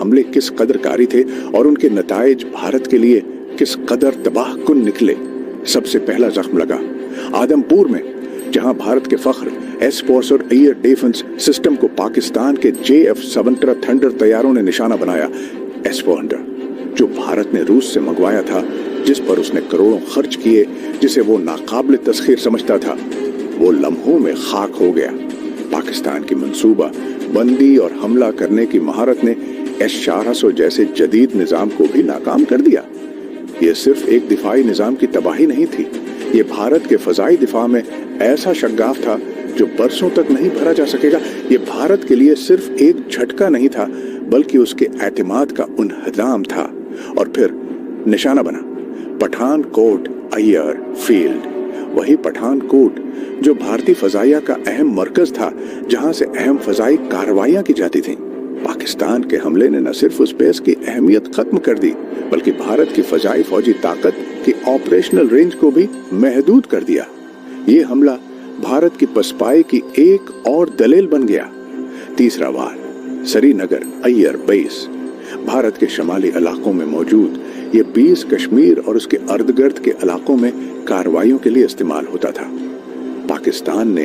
हमले किस कदर कारी थे और उनके नताइज भारत के लिए किस कदर तबाह कुन निकले। सबसे पहला जख्म लगा आदमपुर में, जहां भारत के फख्र एसफोर्स और एयर डिफेंस सिस्टम को पाकिस्तान के JF-17 थंडर तैयारों ने निशाना बनाया। S-400 जो भारत ने रूस से मंगवाया था, जिस पर उसने करोड़ों खर्च किए, जिसे वो नाकाबिल तस्खीर समझता था, वो लम्हों में खाक हो गया। पाकिस्तान की मंसूबा बंदी और हमला करने की महारत ने S-400 जैसे जदीद निजाम को भी नाकाम कर दिया। ये सिर्फ एक दिफाई निजाम की तबाही नहीं थी, ये भारत के फजाई दिफा में ऐसा शग्गाफ था जो बरसों तक नहीं भरा जा सकेगा। ये भारत के लिए सिर्फ एक झटका नहीं था, बल्कि उसके एतमाद का उन्हदाम था। और फिर निशाना बना पठानकोट एयर फील्ड, वही पठानकोट जो भारतीय फजाइया का अहम मरकज था, जहां से अहम फजाई कार्रवाइयां की जाती थीं। पाकिस्तान के हमले ने न सिर्फ उस बेस की अहमियत खत्म कर दी, बल्कि भारत की फजाई फौजी ताकत की ऑपरेशनल रेंज को भी महदूद कर दिया। ये हमला भारत की पसपाई की एक और दलील बन गया। तीसरा वार श्रीनगर एयर बेस, भारत के शमाली इलाकों में मौजूद ये बेस कश्मीर और उसके अर्धगर्द के इलाकों में कार्रवाइयों के लिए इस्तेमाल होता था। पाकिस्तान ने